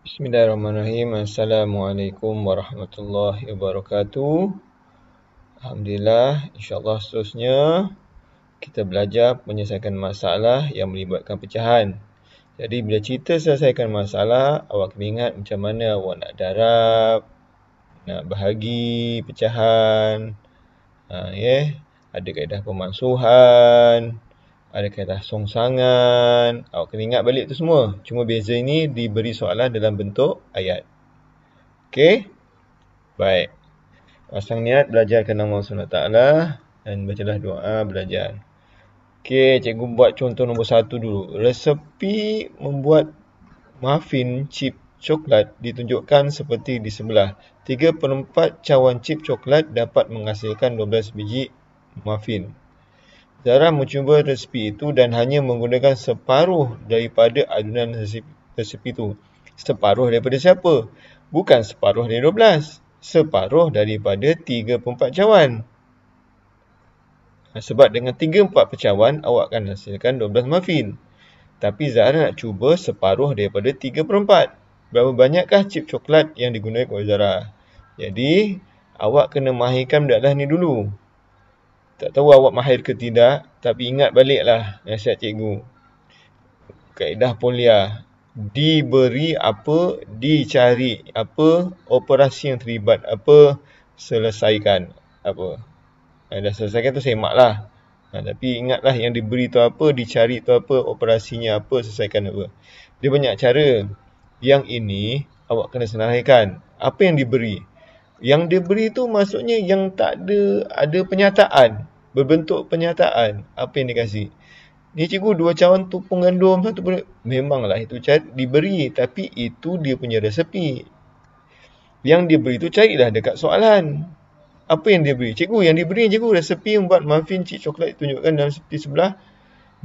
Bismillahirrahmanirrahim. Assalamualaikum warahmatullahi wabarakatuh. Alhamdulillah, insyaAllah seterusnya kita belajar menyelesaikan masalah yang melibatkan pecahan. Jadi bila cerita selesaikan masalah, awak kena ingat macam mana awak nak darab, nak bahagi pecahan, ada kaedah pemansuhan, ada kaedah songsangan. Awak kena ingat balik tu semua. Cuma beza ini diberi soalan dalam bentuk ayat. Okey? Baik. Pasang niat belajar kerana Allah SWT dan bacalah doa belajar. Okey, cikgu buat contoh nombor 1 dulu. Resepi membuat muffin chip coklat ditunjukkan seperti di sebelah. 3/4 cawan chip coklat dapat menghasilkan 12 biji muffin. Zara mencuba resepi itu dan hanya menggunakan separuh daripada adunan resepi itu. Separuh daripada siapa? Bukan separuh dari 12. Separuh daripada 3/4 cawan. Sebab dengan 3/4 cawan, awak akan hasilkan 12 muffin. Tapi Zara nak cuba separuh daripada 3/4. Berapa banyakkah chip coklat yang digunakan oleh Zara? Jadi, awak kena mahirkan benda ni dulu. Tak tahu awak mahir ke tidak, tapi ingat baliklah nasihat cikgu. Kaedah Polya. Diberi apa, dicari apa, operasi yang terlibat apa, selesaikan apa. Dah selesaikan tu semak lah. Tapi ingatlah yang diberi tu apa, dicari tu apa, operasinya apa, selesaikan apa. Dia banyak cara. Yang ini awak kena senaraikan. Apa yang diberi? Yang diberi tu maksudnya yang tak ada penyataan. Berbentuk penyataan. Apa yang dikasih? Ni cikgu 2 cawan tepung gandum, 1 boleh. Memanglah itu diberi. Tapi itu dia punya resepi. Yang diberi tu carilah dekat soalan. Apa yang dia beri? Cikgu, yang diberi cikgu resepi membuat muffin chip coklat tunjukkan dalam seperti sebelah.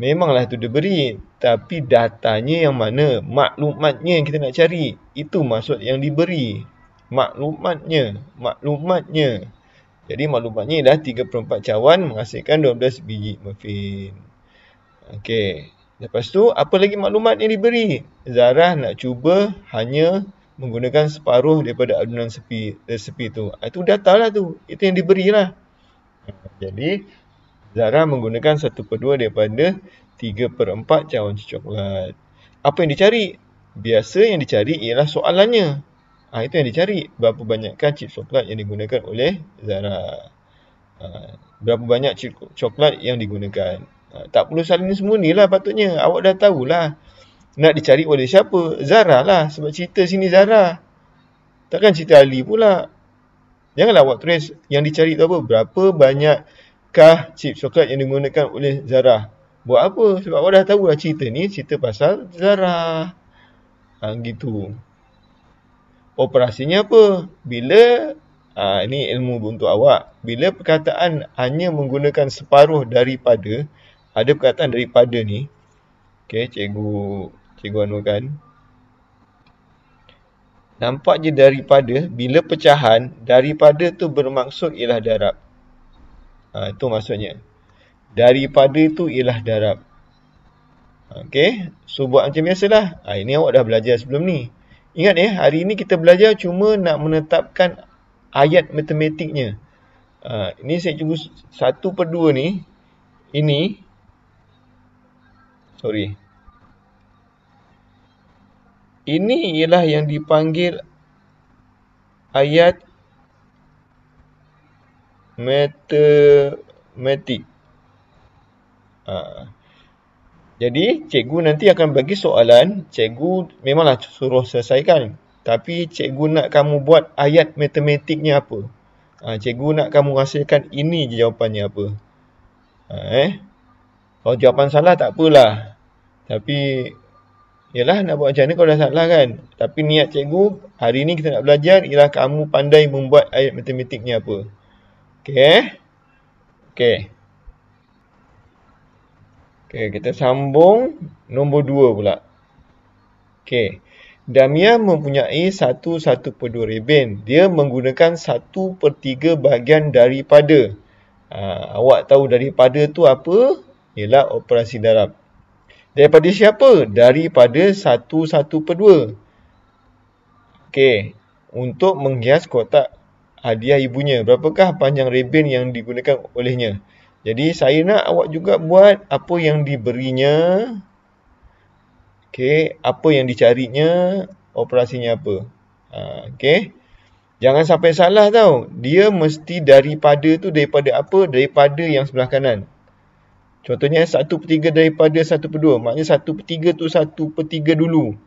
Memanglah itu diberi. Tapi datanya yang mana? Maklumatnya yang kita nak cari. Itu maksud yang diberi. Maklumatnya. Jadi maklumatnya adalah 3/4 cawan menghasilkan 12 biji muffin. Okey. Lepas tu, apa lagi maklumat yang diberi? Zara nak cuba hanya menggunakan separuh daripada adunan resepi tu. Itu data lah tu. Itu yang diberilah. Jadi, Zara menggunakan 1/2 daripada 3/4 cawan coklat. Apa yang dicari? Biasa yang dicari ialah soalannya. Itu yang dicari. Berapa banyakkah chip coklat yang digunakan oleh Zara? Berapa banyak chip coklat yang digunakan? Tak perlu salin semua ni lah patutnya. Awak dah tahulah. Nak dicari oleh siapa? Zara lah. Sebab cerita sini Zara. Takkan cerita Ali pula. Janganlah awak tulis yang dicari tu apa. Berapa banyakkah chip coklat yang digunakan oleh Zara? Buat apa? Sebab awak dah tahulah cerita ni. Cerita pasal Zara. Gitu. Operasinya apa? Bila, ini ilmu untuk awak. Bila perkataan hanya menggunakan separuh daripada, ada perkataan daripada ni. Okey, cikgu anukan. Nampak je daripada, bila pecahan, daripada tu bermaksud ialah darab. Itu maksudnya. Daripada itu ialah darab. Okey, so buat macam biasalah. Ini awak dah belajar sebelum ni. Ingat hari ini kita belajar cuma nak menetapkan ayat matematiknya. Ini saya cuba 1/2 ni. Ini ialah yang dipanggil ayat matematik. Jadi, cikgu nanti akan bagi soalan. Cikgu memanglah suruh selesaikan. Tapi, cikgu nak kamu buat ayat matematiknya apa. Cikgu nak kamu hasilkan ini je jawapannya apa. Kalau jawapan salah, tak apalah. Tapi, yalah nak buat macam mana kalau dah salah kan. Tapi niat cikgu, hari ni kita nak belajar ialah kamu pandai membuat ayat matematiknya apa. Okey, kita sambung nombor 2 pula. Okey. Damia mempunyai 1/1/2 reben. Dia menggunakan 1/3 bahagian daripada. Awak tahu daripada tu apa? Ialah operasi darab. Daripada siapa? Daripada 1/1/2. Okey, untuk menghias kotak hadiah ibunya, berapakah panjang rebin yang digunakan olehnya? Jadi saya nak awak juga buat apa yang diberinya, okey, apa yang dicarinya, operasinya apa. Okey. Jangan sampai salah tau. Dia mesti daripada tu daripada apa? Daripada yang sebelah kanan. Contohnya 1/3 daripada 1/2. Maknanya 1/3 tu 1/3 dulu.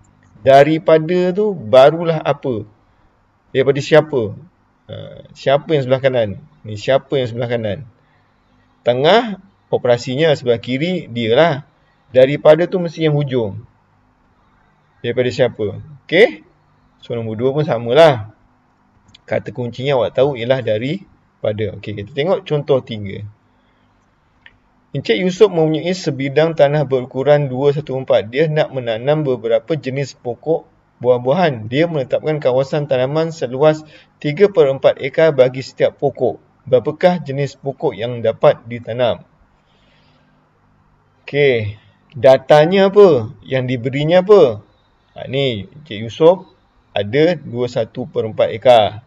Daripada tu barulah apa? Daripada siapa? Siapa yang sebelah kanan? Ni siapa yang sebelah kanan? Tengah operasinya sebelah kiri dia lah. Daripada tu mesti yang hujung. Daripada siapa? Okey? So nombor 2 pun samalah. Kata kuncinya awak tahu ialah daripada. Okey, kita tengok contoh 3. Encik Yusof mempunyai sebidang tanah berukuran 214. Dia nak menanam beberapa jenis pokok buah-buahan. Dia menetapkan kawasan tanaman seluas 3/4 ekar bagi setiap pokok. Berapakah jenis pokok yang dapat ditanam? Okey, datanya apa? Yang diberinya apa? Ni Encik Yusof ada 21/4 ekar.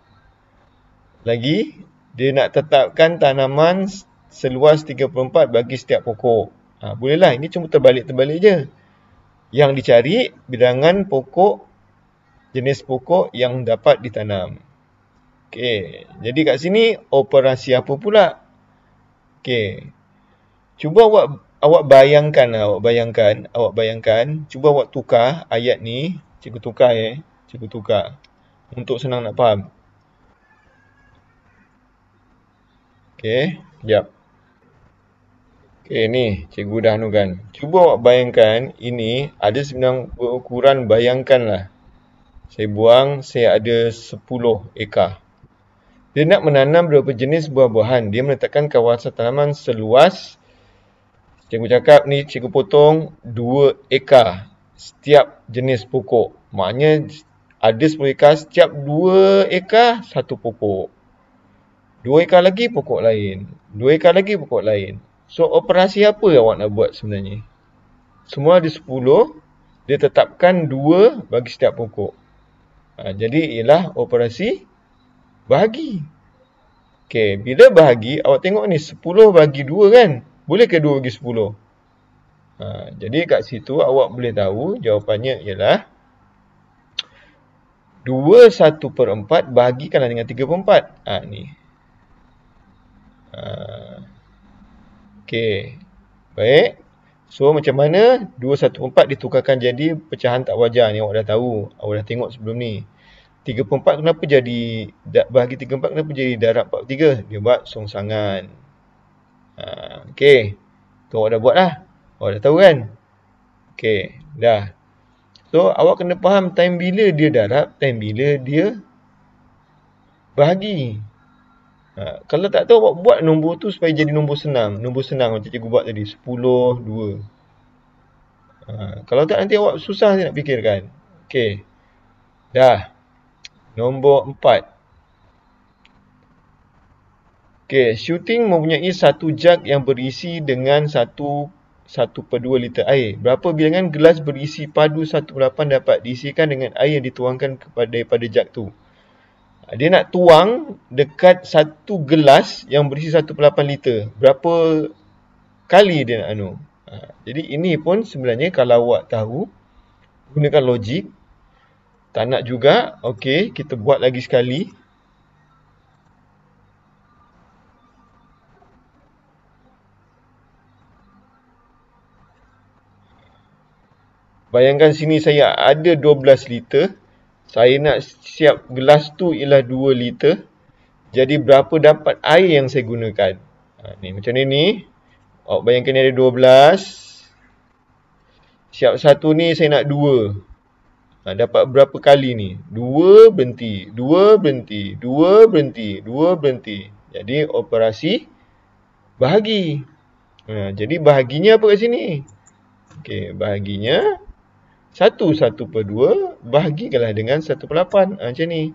Lagi, dia nak tetapkan tanaman seluas 3/4 bagi setiap pokok. Bolehlah, ini cuma terbalik-terbalik je. Yang dicari bilangan pokok, jenis pokok yang dapat ditanam. Okey, jadi kat sini operasi apa pula? Okey, cuba awak bayangkan, cuba awak tukar ayat ni, cikgu tukar untuk senang nak faham. Okey, sekejap. Okey, ni cikgu dah anukan. Cuba awak bayangkan ini ada sebidang berukuran, bayangkanlah. Saya ada 10 ekar. Dia nak menanam beberapa jenis buah-buahan. Dia meletakkan kawasan tanaman seluas, cikgu cakap ni, cikgu potong 2 ekar setiap jenis pokok. Maknanya ada 10 ekar, setiap 2 ekar satu pokok. 2 ekar lagi pokok lain. 2 ekar lagi pokok lain. So, operasi apa awak nak buat sebenarnya? Semua ada 10. Dia tetapkan 2 bagi setiap pokok. Jadi, ialah operasi bahagi. Okey, bila bahagi, awak tengok ni 10 bagi 2 kan? Boleh ke 2 bagi 10? Jadi, kat situ awak boleh tahu jawapannya ialah 2/1/4 bahagikanlah dengan 3/4. Ni. Okey. Baik. So, macam mana 2/1/4 ditukarkan jadi pecahan tak wajar ni awak dah tahu. Awak dah tengok sebelum ni. 3/4 kenapa jadi, bahagi 3/4 kenapa jadi darab 4/3? Dia buat songsangan. Okey. Tu awak dah buat lah. Awak dah tahu kan? Okey. Dah. So, awak kena faham time bila dia darab, time bila dia bahagi. Kalau tak tahu, awak buat nombor tu supaya jadi nombor senang. Nombor senang macam cikgu buat tadi. 10, 2. Kalau tak, nanti awak susah nak fikirkan. Okey. Dah. Nombor 4. Okey. Shooting mempunyai satu jug yang berisi dengan 1/2 liter air. Berapa bilangan gelas berisi padu 1/8 dapat diisikan dengan air yang dituangkan daripada jug tu? Dia nak tuang dekat satu gelas yang berisi 1/8 liter. Berapa kali dia nak Jadi ini pun sebenarnya kalau awak tahu, gunakan logik. Tak nak juga, okey, kita buat lagi sekali. Bayangkan sini saya ada 12 liter. Saya nak siap gelas tu ialah 2 liter. Jadi berapa dapat air yang saya gunakan? Ni macam ni. Awak bayangkan ni ada 12. Siap satu ni saya nak 2. Dapat berapa kali ni? 2 berhenti, 2 berhenti, 2 berhenti, 2 berhenti. Jadi operasi bahagi. Jadi bahaginya apa kat sini? Okey, bahaginya 1/2 bahagikanlah dengan 1/8. Macam ni.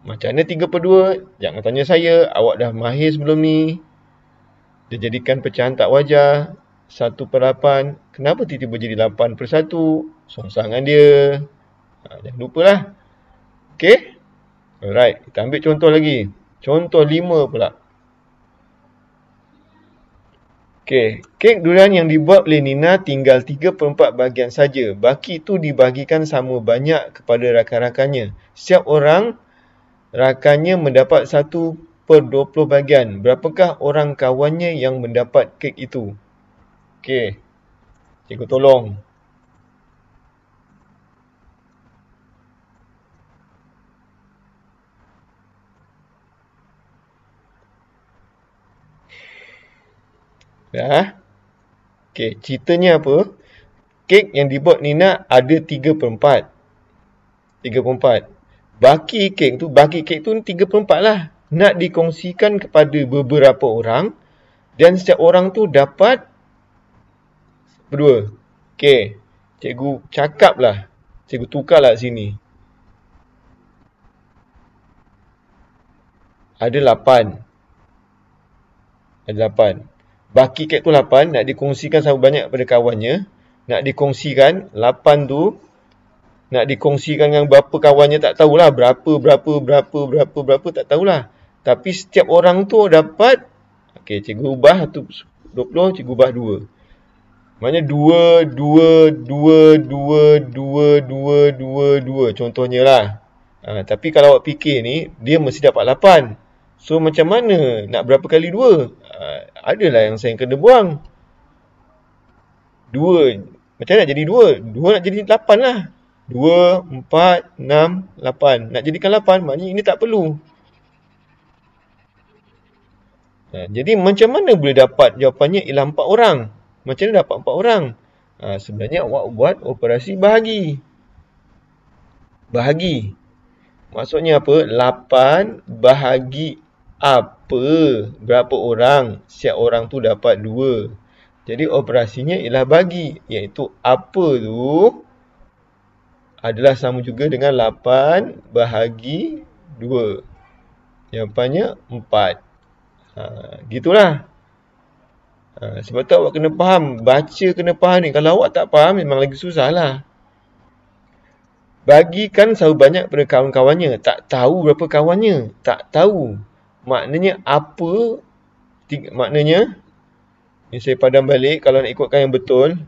Macam mana 3/2? Jangan tanya saya. Awak dah mahir sebelum ni. Dia jadikan pecahan tak wajar. 1/8. Kenapa tiba-tiba jadi 8/1? Songsangan dia. Jangan lupalah. Okey. Alright, kita ambil contoh lagi. Contoh 5 pula. Okey, kek durian yang dibuat oleh Nina tinggal 3/4 bahagian saja. Baki itu dibagikan sama banyak kepada rakan-rakannya. Setiap orang rakannya mendapat 1/20 bahagian. Berapakah orang kawannya yang mendapat kek itu? Okey, cikgu tolong. Dah. Okey, ceritanya apa? Kek yang dibuat Nina ada 3/4. 3/4. Baki kek tu 3/4 lah. Nak dikongsikan kepada beberapa orang dan setiap orang tu dapat berdua. Okey, cikgu cakap lah. Cikgu tukarlah sini. Ada 8. Ada 8. Baki kek tu 8, nak dikongsikan sama banyak pada kawannya. Nak dikongsikan, 8 tu nak dikongsikan dengan berapa kawannya tak tahulah. Berapa tak tahulah. Tapi setiap orang tu dapat, okey, cikgu ubah 20, cikgu ubah 2. Maknanya 2 contohnya lah. Tapi kalau awak fikir ni, dia mesti dapat 8. So macam mana nak berapa kali 2? Adalah yang saya kena buang. 2. Macam mana nak jadi 2? 2 nak jadi 8 lah. 2, 4, 6, 8. Nak jadikan 8, maknanya ini tak perlu. Jadi macam mana boleh dapat jawapannya ialah 4 orang? Macam mana dapat 4 orang? Sebenarnya awak buat operasi bahagi. Bahagi. Maksudnya apa? 8 bahagi apa? Berapa orang? Setiap orang tu dapat 2. Jadi operasinya ialah bagi. Iaitu apa tu adalah sama juga dengan 8 bahagi 2. Jawapannya 4. Gitulah. Sebab tu awak kena faham. Baca kena faham ni. Kalau awak tak faham, memang lagi susah lah. Bagikan sama banyak pada kawan-kawannya. Tak tahu berapa kawannya. Tak tahu. Maknanya apa? Maknanya, ni saya padam balik. Kalau nak ikutkan yang betul.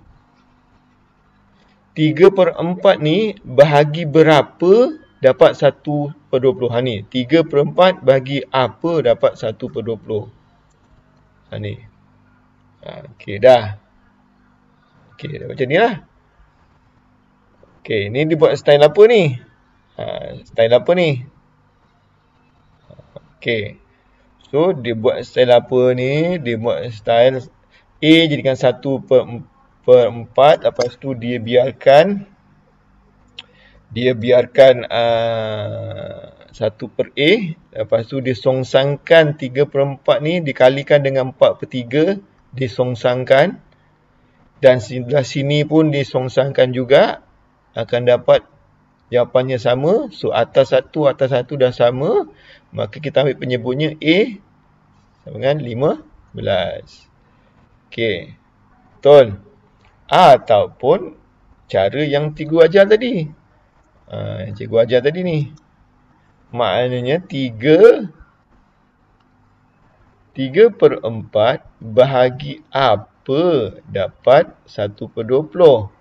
3/4 ni bahagi berapa dapat 1/20. Ni. 3/4 bahagi apa dapat 1/20. Ni. Okey dah. Okey, dah macam ni lah. Okey, ni dibuat style apa ni? Style apa ni? Okey. So, dia buat style apa ni? Dia buat style A jadikan 1/4. Lepas tu dia biarkan 1/A. Lepas tu dia songsangkan 3/4 ni dikalikan dengan 4/3. Disongsangkan. Dan sebelah sini pun disongsangkan juga. Akan dapat jawapannya sama. So, atas satu dah sama. Maka kita ambil penyebutnya A sama dengan 15. Okey. Betul. Ataupun cara yang cikgu ajar tadi. Cikgu ajar tadi ni. Maknanya 3/4 bahagi apa dapat 1/20.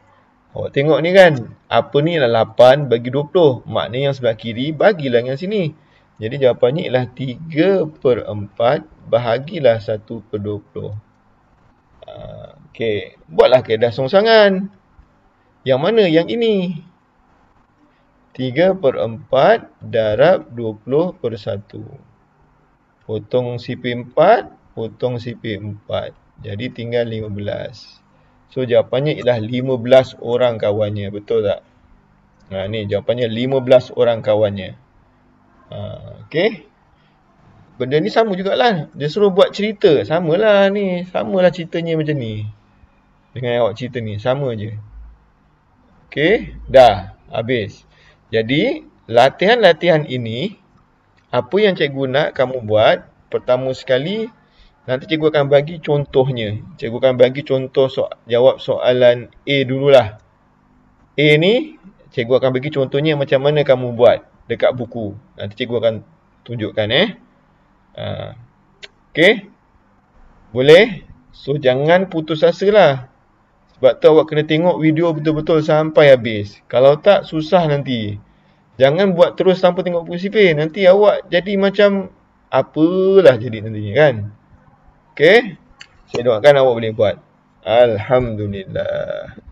Awak tengok ni kan. Apa ni ialah 8 bagi 20. Maknanya yang sebelah kiri bagilah yang sini. Jadi jawapannya ialah 3/4 bahagilah 1/20. Okey. Buatlah kaedah songsangan. Yang mana? Yang ini. 3/4 darab 20/1. Potong CP4, potong CP4. Jadi tinggal 15. So jawapannya ialah 15 orang kawannya. Betul tak? Ni jawapannya 15 orang kawannya. Okey. Benda ni sama jugalah. Dia suruh buat cerita. Samalah ni. Samalah ceritanya macam ni. Dengan yang awak cerita ni. Sama je. Okey. Dah. Habis. Jadi, latihan-latihan ini, apa yang cikgu nak kamu buat, pertama sekali, nanti cikgu akan bagi contohnya. Cikgu akan bagi contoh jawab soalan A dululah. A ni, cikgu akan bagi contohnya macam mana kamu buat dekat buku. Nanti cikgu akan tunjukkan Okay, boleh? So jangan putus asa lah. Sebab tu awak kena tengok video betul-betul sampai habis. Kalau tak, susah nanti. Jangan buat terus tanpa tengok buku sipir. Nanti awak jadi macam apalah jadi nantinya kan. Okay, saya doakan awak boleh buat. Alhamdulillah.